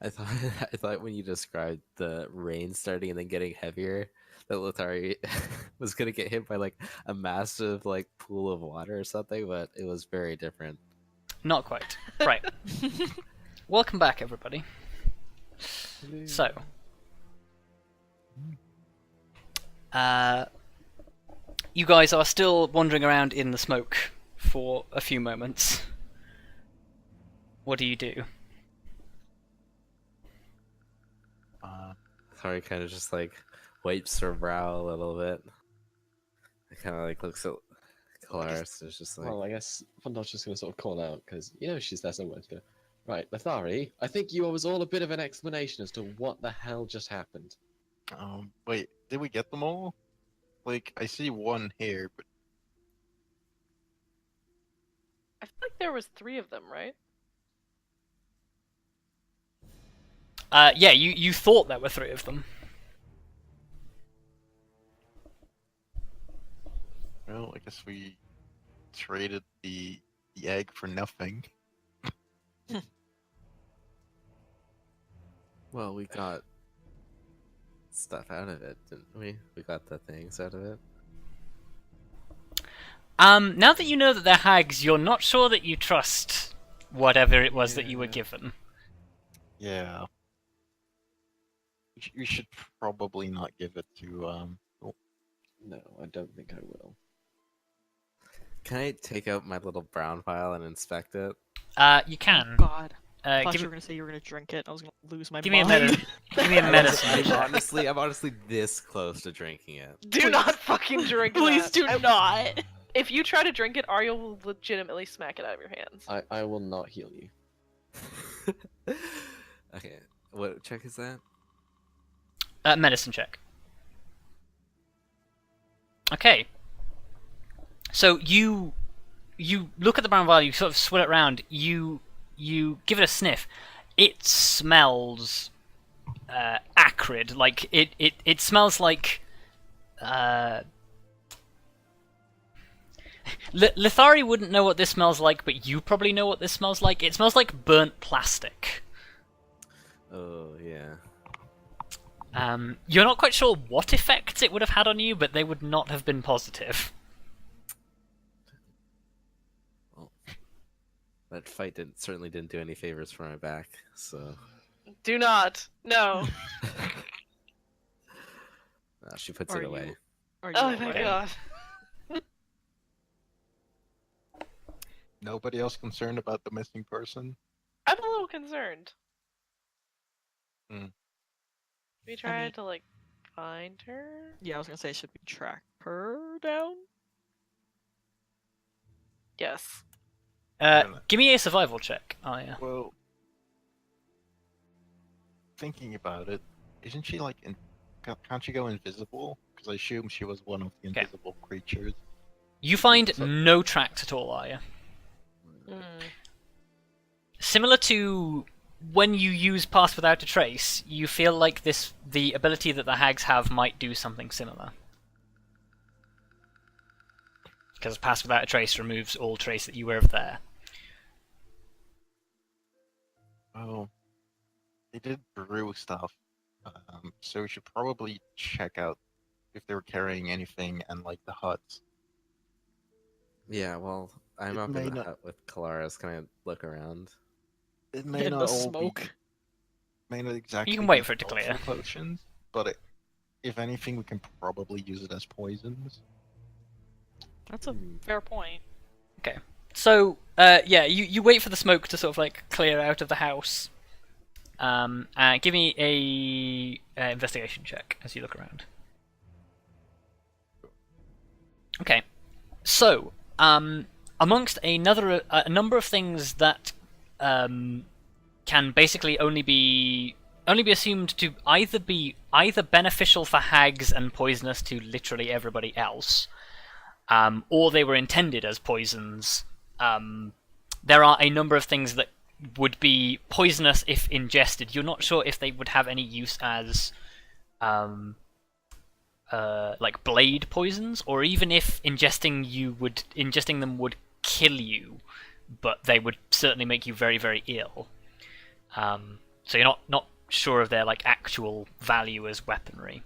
I thought I thought when you described the rain starting and then getting heavier, that Lithari was gonna get hit by like a massive like pool of water or something, but it was very different. Not quite. Right. Welcome back, everybody. So, you guys are still wandering around in the smoke for a few moments. What do you do? Lithari kind of just like wipes her brow a little bit. It kind of like looks at Kelariis. It's just like, Well, I guess Vondal's just going to sort of call out because she's there somewhere to go. Right, Lithari, I think you owe us all a bit of an explanation as to what the hell just happened. Wait, did we get them all? Like, I see one here, but I feel like there was 3 of them, right? Yeah, you thought there were 3 of them. well, I guess we traded the egg for nothing. well, we got stuff out of it, didn't we? We got the things out of it. Now that you know that they're hags, you're not sure that you trust whatever it was that you were given. Yeah. We should probably not give it to, No, I don't think I will. Can I take out my little brown file and inspect it? You can. God. I thought Give, you were gonna say you were gonna drink it. I was gonna lose my give me a mind. medicine. Give me a medicine I'm check. I'm honestly this close to drinking it. Do not fucking drink Please that. do not. If you try to drink it, Arya will legitimately smack it out of your hands. I will not heal you. Okay, what check is that? Medicine check. Okay. So you look at the brown vial, you sort of swirl it around, you give it a sniff. It smells acrid. Like it smells like Lithari wouldn't know what this smells like, but you probably know what this smells like. It smells like burnt plastic. Oh yeah. You're not quite sure what effects it would have had on you, but they would not have been positive. Well, that fight certainly didn't do any favors for my back. So. Do not. No. She puts Are it away. Are you Oh my alright? god. Nobody else concerned about the missing person? I'm a little concerned. Hmm. We tried to like find her. Yeah, I was gonna say, should we track her down? Yes. Give me a survival check. Oh yeah. Well, thinking about it, isn't she like can't she go invisible? Because I assume she was one of the Okay. invisible creatures. You find no tracks at all, Arya. Mm. Similar to when you use Pass Without a Trace, you feel like the ability that the hags have might do something similar. Because Pass Without a Trace removes all trace that you were of there. Oh, they did brew stuff, so we should probably check out if they were carrying anything and like the huts. Yeah, well, I'm It up may in the not- hut with Kelariis. Can I look around? It may In not the all smoke. may not exactly. You can wait be for it to helpful clear. Potions, but if anything, we can probably use it as poisons. That's a fair point. So, yeah, you wait for the smoke to sort of like clear out of the house. Give me a investigation check as you look around. Okay, so amongst a number of things that can basically only be assumed to be either beneficial for hags and poisonous to literally everybody else, or they were intended as poisons. There are a number of things that would be poisonous if ingested. You're not sure if they would have any use as like blade poisons, or even if ingesting them would kill you, but they would certainly make you very, very ill. So you're not sure of their like actual value as weaponry.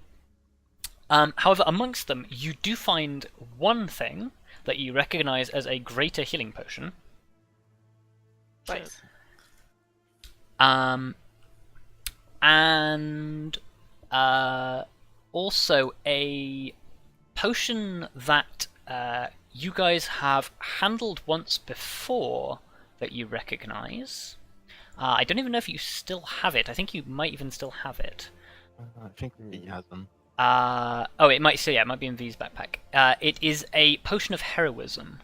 However, amongst them, you do find one thing that you recognize as a greater healing potion. Nice. And also a potion that you guys have handled once before that you recognize. I don't even know if you still have it. I think you might even still have it. I think he has them. Oh, it might. So yeah, it might be in V's backpack. It is a potion of heroism.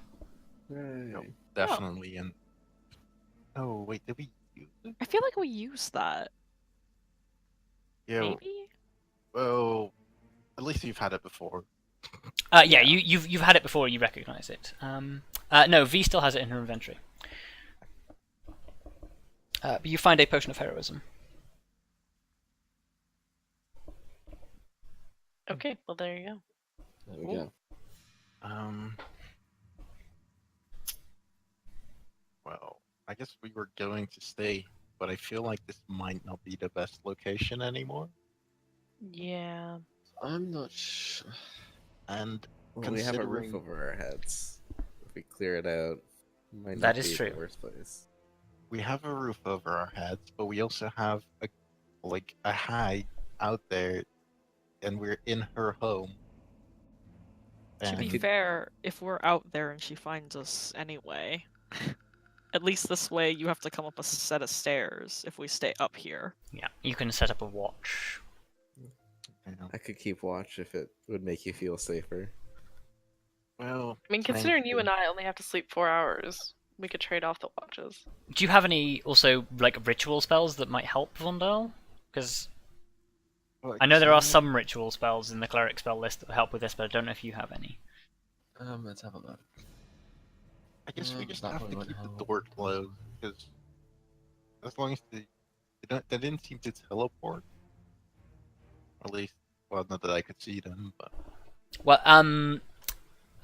Yep, definitely. And oh wait, did we use it? I feel like we used that. Yeah. Maybe? Well, at least you've had it before. Yeah, you've had it before. You recognize it. No, V still has it in her inventory. But you find a potion of heroism. Okay, well there you go. There we go. Well, I guess we were going to stay, but I feel like this might not be the best location anymore. Yeah. I'm not sure. And Well, we have a roof considering- over our heads. If we clear it out, it might That not is be true. the worst place. we have a roof over our heads, but we also have a hag out there, and we're in her home. To And be fair, if we're out there and she finds us anyway, at least this way you have to come up a set of stairs if we stay up here. Yeah, you can set up a watch. you know, I could keep watch if it would make you feel safer. well, I mean, considering you and thankfully- I only have to sleep 4 hours, we could trade off the watches. Do you have any also like ritual spells that might help Vondal? Because well, I know there are so- some ritual spells in the cleric spell list that help with this, but I don't know if you have any. Let's have a look. I guess we just that have one to would keep the help. door closed, because as long as they didn't seem to teleport. At least, well, not that I could see them, but Well,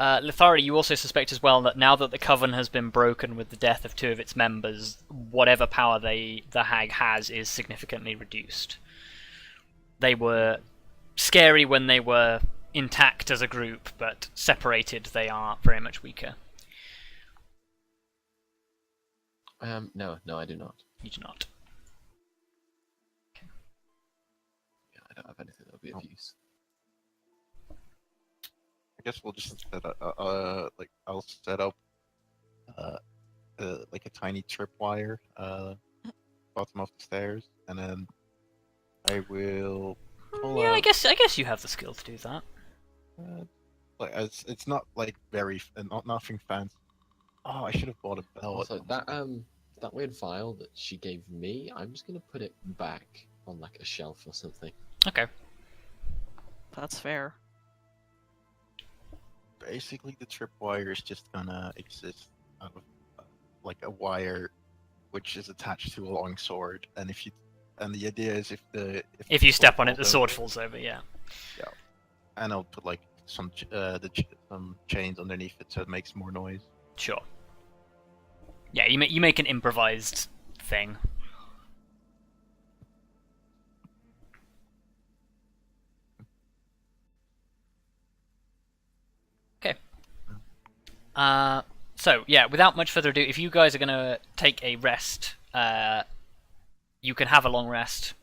Lithari, you also suspect as well that now that the coven has been broken with the death of 2 of its members, whatever power the hag has is significantly reduced. They were scary when they were intact as a group, but separated they are very much weaker. No, I do not. You do not. Yeah, I don't have anything that would be of Oh. use. I guess we'll just set up, I'll set up, like a tiny tripwire, bottom of the stairs, and then I will pull Yeah, out. I guess you have the skill to do that. Like it's not like very nothing fancy. Oh, I should have bought a bell. Also, that weird vial that she gave me, I'm just gonna put it back on like a shelf or something. Okay. That's fair. Basically, the tripwire is just gonna exist out of like a wire, which is attached to a long sword, and the idea is If you step on it, the sword falls over. Yeah. and I'll put like some some chains underneath it so it makes more noise. Sure. Yeah, you make an improvised thing. Okay. So yeah, without much further ado, if you guys are gonna take a rest, you can have a long rest,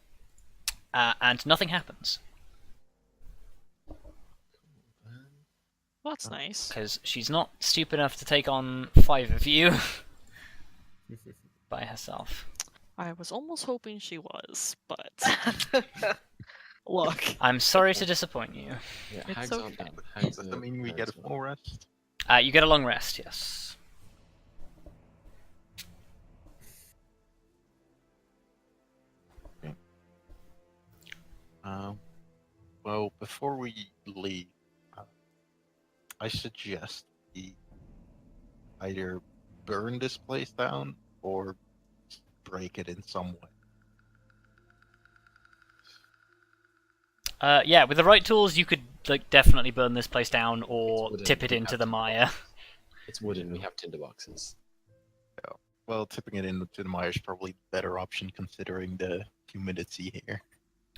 and nothing happens Well, that's nice. because she's not stupid enough to take on 5 of you by herself. I was almost hoping she was, but look. I'm sorry to disappoint you. Yeah, It's hags aren't okay. bad. Hags Does are that mean we get a very full rest? You get a long rest, yes. Well, before we leave, I suggest we either burn this place down or break it in some way. Yeah, with the right tools, you could like definitely burn this place down or wooden, tip it we into have the to. mire. It's wooden. We have tinderboxes. Well, tipping it into the mire is probably the better option considering the humidity here.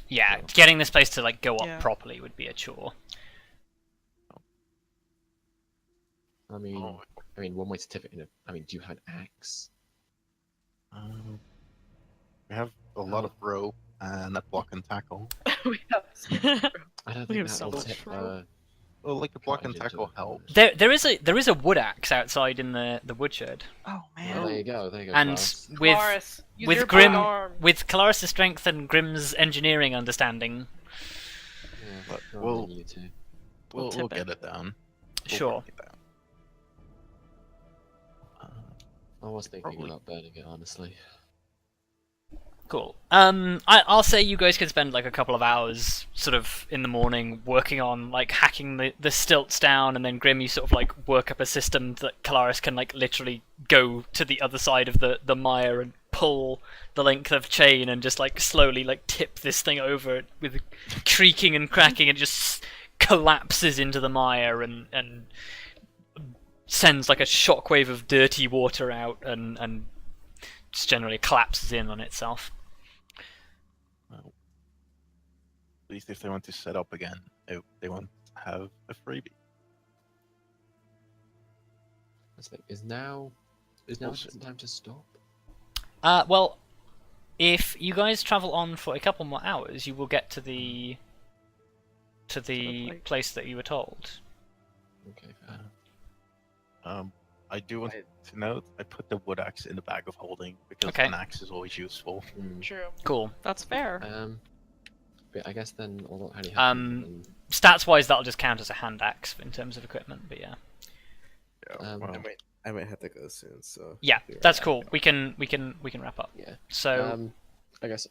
Yeah, So- getting this place to like go up Yeah. properly would be a chore. I mean, Oh, one way to tip it in. Do you have an axe? we have a lot of rope and a block and tackle. We have I don't We think have so that will much tip. rope. Well, like a block and cottage into tackle it. helps. There is a wood axe outside in the woodshed, Oh Well, man. there you go. There you go. and Klaus. with Kallistrate, use with your Grim- big arm. with Kelariis' strength and Grim's engineering understanding, Yeah, But rather we'll- than you two. We'll tip get it. it down. sure. Break it down. I was thinking Probably. about burning it, honestly. Cool. I'll say you guys could spend like a couple of hours sort of in the morning working on like hacking the stilts down, and then Grim, you sort of like work up a system that Kelariis can like literally go to the other side of the mire and pull the length of chain and just like slowly like tip this thing over with creaking and cracking, and just collapses into the mire and sends like a shockwave of dirty water out and just generally collapses in on itself. At least if they want to set up again, they want to have a freebie. Let's think. Is now a Bullshit. decent time to stop? Well, if you guys travel on for a couple more hours, you will get to the like- place that you were told. Okay, fair. I do want to note I put the wood axe in the bag of holding because Okay. an axe is always useful. True. Cool. That's fair. But I guess then, although how do you Stats wise, that'll just count as a hand axe in terms of equipment. But yeah, Yeah, Um, well, I might have to go soon, so yeah, be right that's back. cool. We can wrap up. Yeah. So I guess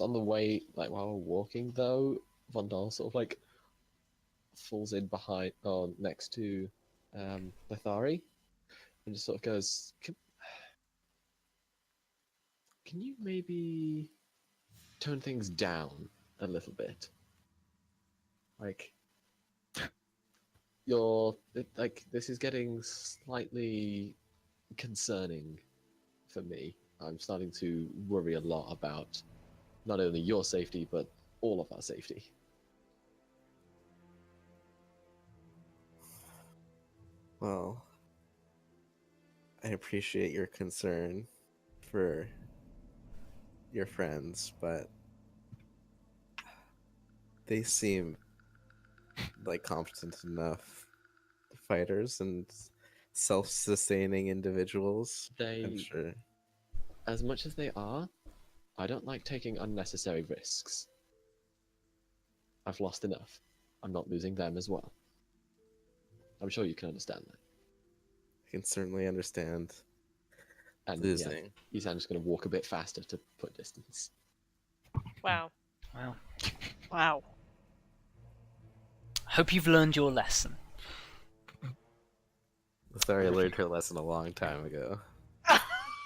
on the way, like while we're walking though, Vondal sort of like falls in behind or next to Lithari and just sort of goes, can you maybe tone things down a little bit? Like this is getting slightly concerning for me. I'm starting to worry a lot about not only your safety, but all of our safety. Well, I appreciate your concern for your friends, but they seem like competent enough fighters and self-sustaining individuals. I'm sure. As much as they are, I don't like taking unnecessary risks. I've lost enough. I'm not losing them as well. I'm sure you can understand that. I can certainly understand And losing. yeah, I'm just going to walk a bit faster to put distance. Wow. wow. Wow. Hope you've learned your lesson. Lithari learned her lesson a long time ago.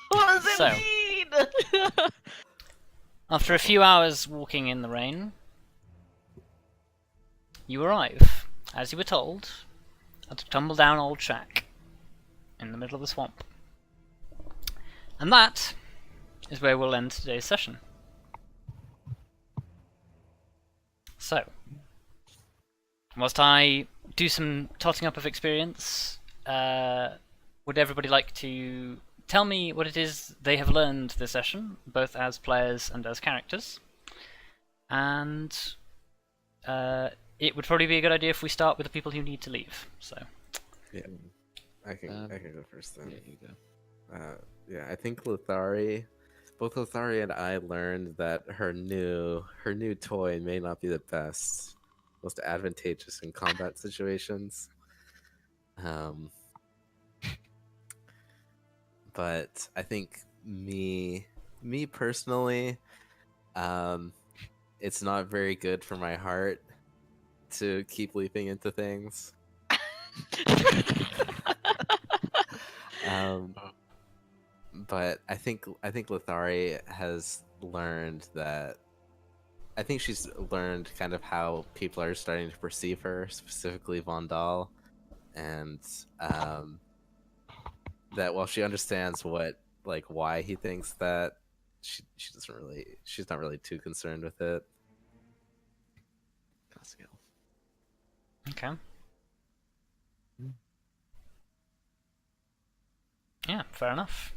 What does it So. mean? After a few hours walking in the rain, you arrive, as you were told, at a tumble-down old shack in the middle of the swamp. And that is where we'll end today's session. So, whilst I do some totting up of experience, would everybody like to tell me what it is they have learned this session, both as players and as characters? And it would probably be a good idea if we start with the people who need to leave. So, I can go first then. Yeah, you go. Yeah, I think both Lithari and I learned that her new toy may not be the best, most advantageous in combat situations. But I think me personally, it's not very good for my heart to keep leaping into things. But I think Lithari has learned that. I think she's learned kind of how people are starting to perceive her, specifically Vondal, and that while she understands what like why he thinks that. She's not really too concerned with it. Classic elf. Okay. Yeah, fair enough.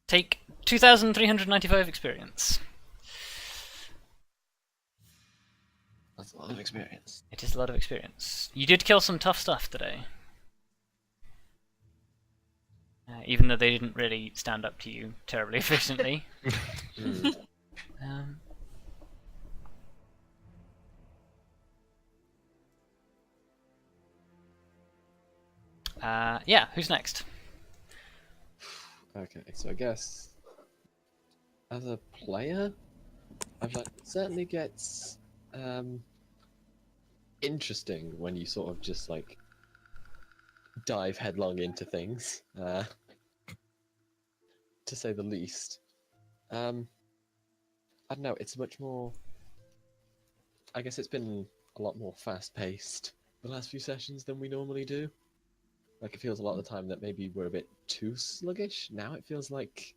Take 2,395 experience. That's a lot of experience. It is a lot of experience. You did kill some tough stuff today. Even though they didn't really stand up to you terribly efficiently. um, yeah, who's next? Okay, so I guess as a player, I've like it certainly gets interesting when you sort of just like dive headlong into things, to say the least. I don't know. It's much more. I guess it's been a lot more fast-paced the last few sessions than we normally do. Like it feels a lot of the time that maybe we're a bit too sluggish. Now it feels like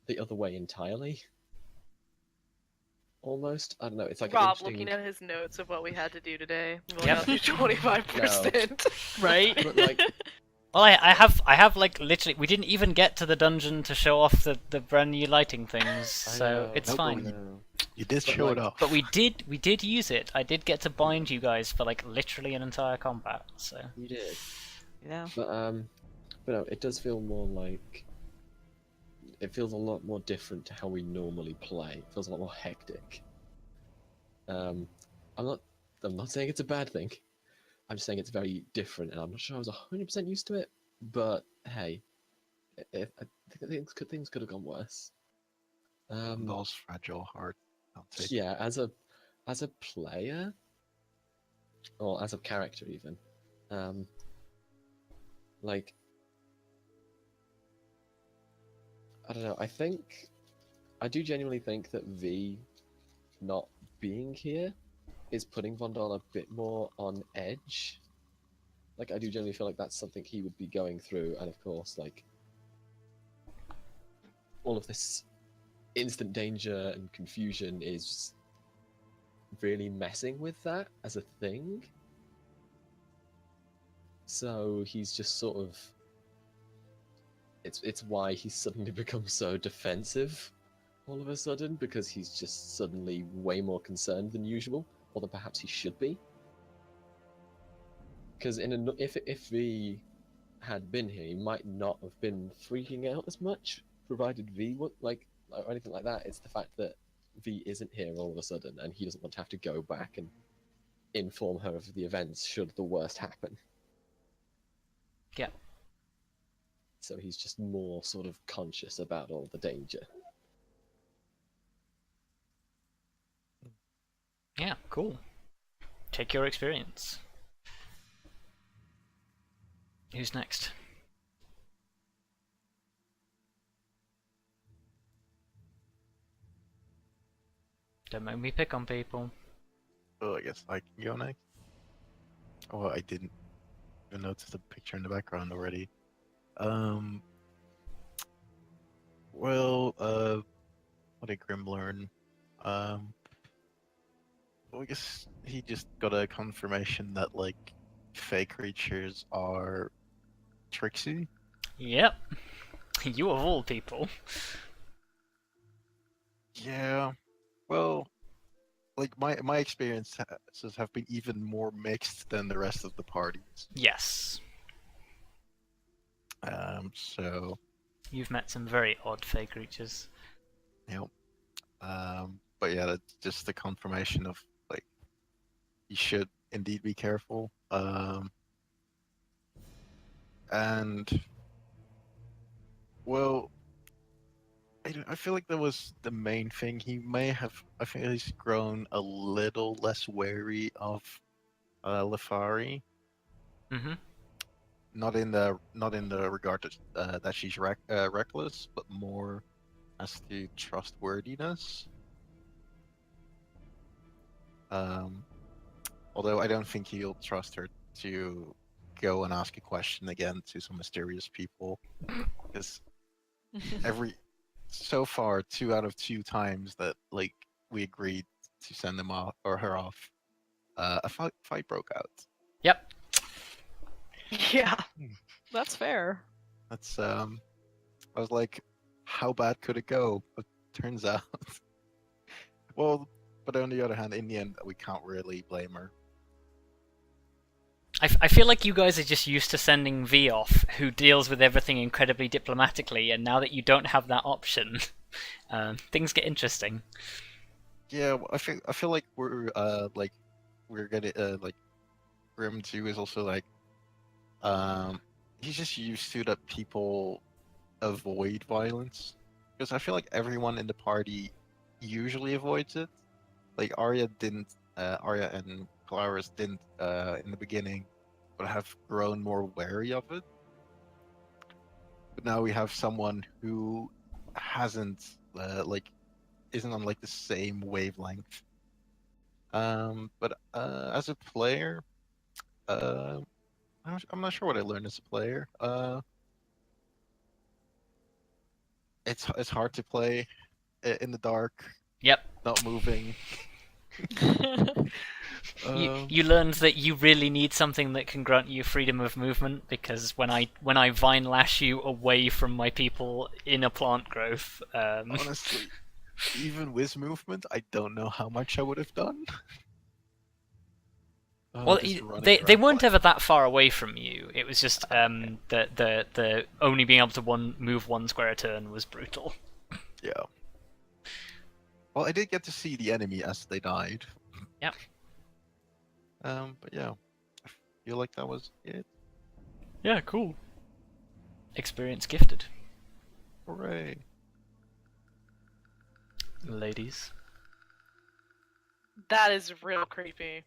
the other way entirely. Almost. I don't know. It's like Rob interesting... looking at his notes of what we had to do today. We Yep. got through 25%. Right? But like, Well, I have like literally. We didn't even get to the dungeon to show off the brand new lighting things, so it's Nope. fine. no. You did But show like- it off. But we did use it. I did get to bind you guys for like literally an entire combat. So You did. Yeah. But no, it does feel more like it feels a lot more different to how we normally play. It feels a lot more hectic. I'm not saying it's a bad thing. I'm just saying it's very different, and I'm not sure I was 100% used to it. But hey, I think things could have gone worse. Those fragile heart. I'll take. Yeah, as a player, or as a character even, like, I don't know. I do genuinely think that V not being here is putting Vondal a bit more on edge. Like, I do genuinely feel like that's something he would be going through, and of course, like, all of this instant danger and confusion is really messing with that as a thing. So he's just sort of... It's why he's suddenly become so defensive all of a sudden, because he's just suddenly way more concerned than usual, or than perhaps he should be. Because if V had been here, he might not have been freaking out as much, provided V would, like, or anything like that. It's the fact that V isn't here all of a sudden, and he doesn't want to have to go back and inform her of the events should the worst happen. yeah, So he's just more sort of conscious about all the danger. yeah, cool. Take your experience. Who's next? Don't make me pick on people. Oh, I guess I can go next. Oh, I didn't even notice the picture in the background already. Well, what did Grim learn? Well, I guess he just got a confirmation that, like, fake creatures are tricksy. Yep. You of all people. Yeah, well, like, my experiences have been even more mixed than the rest of the parties. Yes. So, You've met some very odd fake creatures. yep. But yeah, that's just the confirmation of, like, you should indeed be careful. And, well, I feel like that was the main thing. I think he's grown a little less wary of Lithari. Mm-hmm. Not in the regard that she's reckless, but more as to trustworthiness. Although I don't think he'll trust her to go and ask a question again to some mysterious people, because so far 2 out of 2 times that like we agreed to send them off or her off, a fight broke out. Yep. Yeah. That's fair. That's I was like, how bad could it go? But turns out, well, but on the other hand, in the end, we can't really blame her. I feel like you guys are just used to sending V off, who deals with everything incredibly diplomatically, and now that you don't have that option, things get interesting. Yeah, I feel like we're getting like Grim too is also like he's just used to that people avoid violence, because I feel like everyone in the party usually avoids it. Like Arya and Kelariis didn't in the beginning, but have grown more wary of it. But now we have someone who hasn't isn't on like the same wavelength. But as a player, I'm not sure what I learned as a player. It's hard to play in the dark. Yep. Not moving. You learned that you really need something that can grant you freedom of movement, because when I vine lash you away from my people in a plant growth, Honestly, even with movement, I don't know how much I would have done. well, they weren't ever that far away from you. It was just the only being able to move 1 square a turn was brutal. Yeah. Well, I did get to see the enemy as they died. Yep. But yeah, I feel like that was it. Yeah, cool. Experience gifted. Hooray. Ladies. That is real creepy.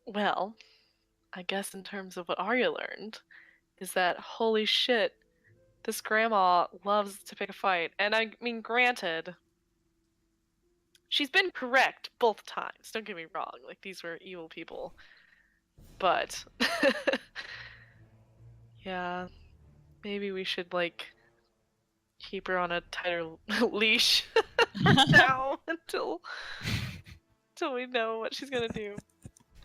Well, I guess in terms of what Arya learned, is that holy shit, this grandma loves to pick a fight. And I mean, granted, she's been correct both times. Don't get me wrong. Like, these were evil people. But, yeah, maybe we should, like, keep her on a tighter leash now until we know what she's gonna do.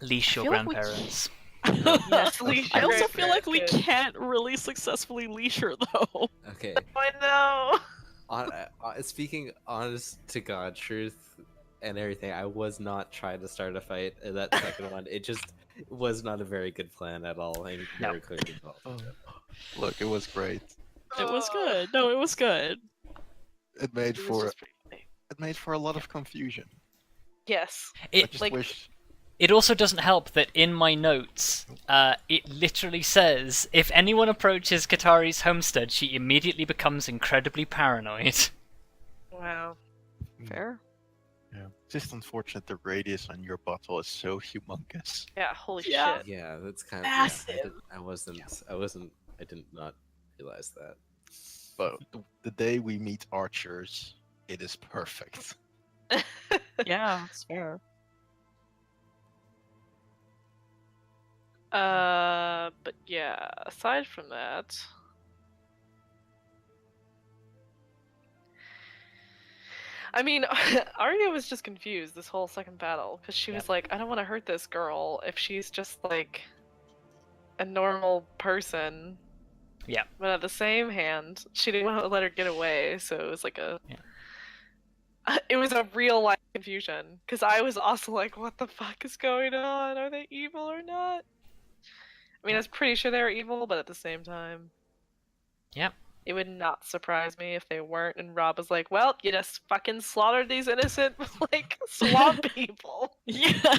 Leash your feel like we- grandparents. Yes, leash I your also feel like we grandparents. can't really successfully leash her though. Okay. I know. Speaking honest to God, truth and everything, I was not trying to start a fight in that second one. It just was not a very good plan at all, and very clearly involved. Look, it was great. It was good. No, it was good. It made It was for just pretty funny. it made for a lot of confusion. Yes. I It just like- wish. It also doesn't help that in my notes, it literally says, if anyone approaches Katari's homestead, she immediately becomes incredibly paranoid. Wow. Fair. Yeah. It's just unfortunate the radius on your bottle is so humongous. Yeah. Holy Yeah. shit. Yeah, that's kind of. Massive. I did not realize that. But the day we meet archers, it is perfect. Yeah, it's fair. But yeah, aside from that, I mean, Arya was just confused this whole second battle because she was like, I don't want to hurt this girl if she's just like a normal person. Yeah. But at the same hand, she didn't want to let her get away, so it was like it was a real life confusion because I was also like, what the fuck is going on? Are they evil or not? I mean, I was pretty sure they were evil, but at the same time, Yep. it would not surprise me if they weren't. And Rob was like, well, you just fucking slaughtered these innocent, like, swamp people. Yeah.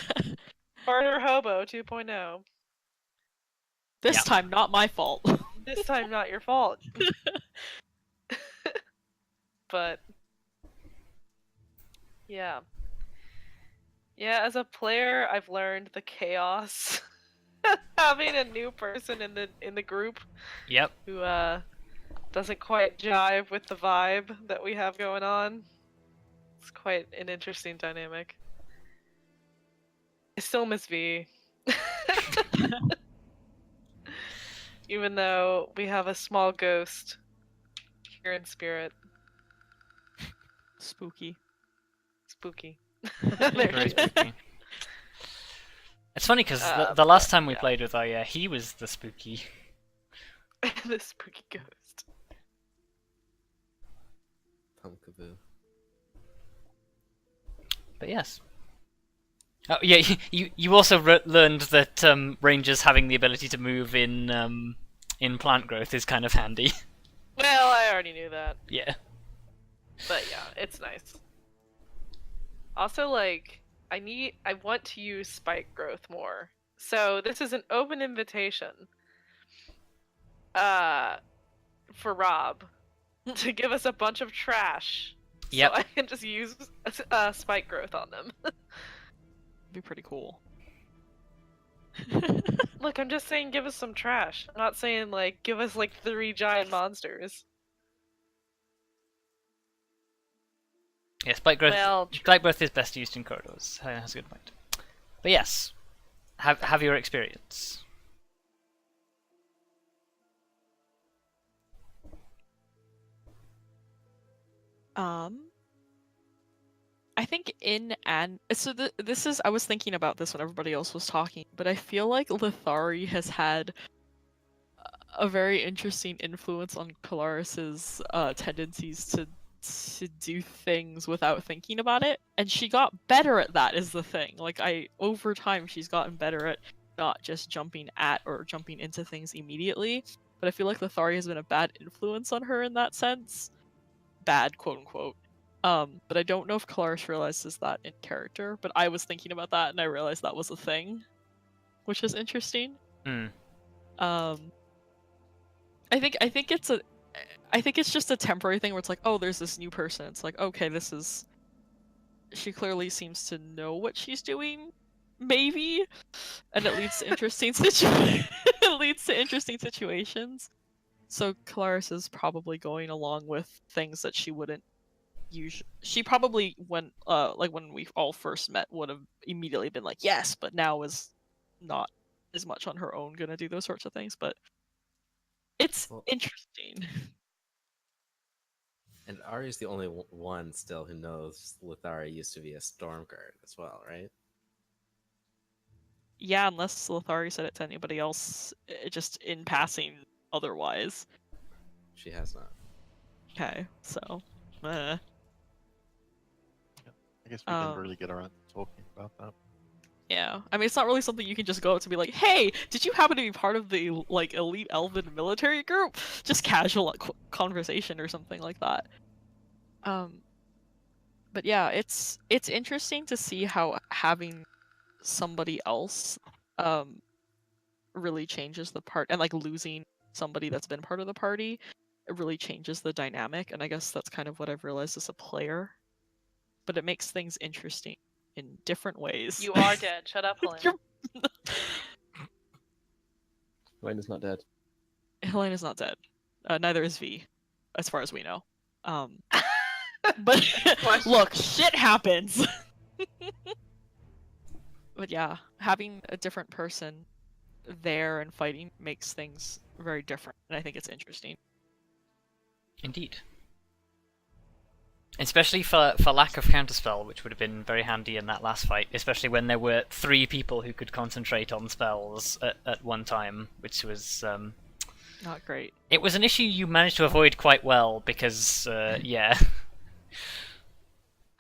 Murder Hobo 2.0. This Yeah. time, not my fault. This time, not your fault. But, yeah. Yeah, as a player, I've learned the chaos. Having a new person in the group Yep. who doesn't quite jive with the vibe that we have going on. It's quite an interesting dynamic. I still miss V. Even though we have a small ghost here in spirit. Spooky. Spooky. Very There she is. spooky. It's funny because the but, last time we yeah. played with Arya, he was the spooky. The spooky ghost. Pumpkaboo. But yes. Oh yeah, you also learned that rangers having the ability to move in plant growth is kind of handy. Well, I already knew that. Yeah. But yeah, it's nice. Also, like, I want to use spike growth more. So this is an open invitation for Rob to give us a bunch of trash. Yep. So I can just use spike growth on them. Be pretty cool. Look, I'm just saying give us some trash. I'm not saying, like, give us, like, 3 giant monsters. Yeah, spike growth. Well, Spike growth is best used in corridors. That's a good point. But yes, have your experience. I think this is I was thinking about this when everybody else was talking, but I feel like Lithari has had a very interesting influence on Kelariis's tendencies to do things without thinking about it, and she got better at that is the thing. Like, over time she's gotten better at not just jumping at or jumping into things immediately, but I feel like Lithari has been a bad influence on her in that sense. Bad, quote unquote. But I don't know if Kelariis realizes that in character, but I was thinking about that and I realized that was a thing, which is interesting. Hmm. I think it's just a temporary thing where it's like, oh, there's this new person. It's like, okay, she clearly seems to know what she's doing, maybe, and it leads to interesting situations. So Kelariis is probably going along with things that she wouldn't usually. She probably, when we all first met, would have immediately been like, yes, but now is not as much on her own gonna do those sorts of things. But it's interesting. And Arya's the only one still who knows Lithari used to be a Stormguard as well, right? Yeah, unless Lithari said it to anybody else, just in passing otherwise. She has not. Okay, so... I guess we didn't really get around to talking about that. Yeah, I mean, it's not really something you can just go up to be like, hey, did you happen to be part of the, like, elite elven military group? Just casual conversation or something like that. But yeah, it's interesting to see how having somebody else really changes the part, and like losing somebody that's been part of the party, it really changes the dynamic, and I guess that's kind of what I've realized as a player. But it makes things interesting in different ways. You are dead. Shut up, Helena. Helena's not dead. Helena's not dead. Neither is V, as far as we know. But look, shit happens. But yeah, having a different person there and fighting makes things very different, and I think it's interesting. Indeed. Especially for lack of counterspell, which would have been very handy in that last fight, especially when there were 3 people who could concentrate on spells at one time, which was... Not great. It was an issue you managed to avoid quite well, because, yeah.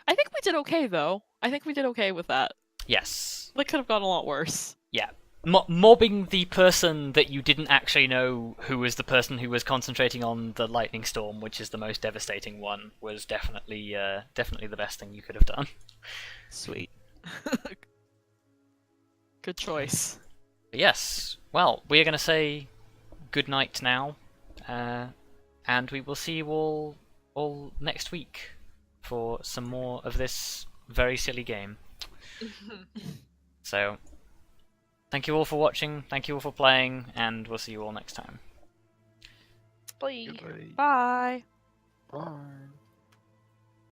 I think we did okay, though. I think we did okay with that. Yes. That could have gone a lot worse. Yeah. Mobbing the person that you didn't actually know who was the person who was concentrating on the lightning storm, which is the most devastating one, was definitely the best thing you could have done. Sweet. Good choice. But yes. Well, we are going to say good night now, and we will see you all next week for some more of this very silly game. So, thank you all for watching, thank you all for playing, and we'll see you all next time. Bye. Goodbye. Bye. Bye.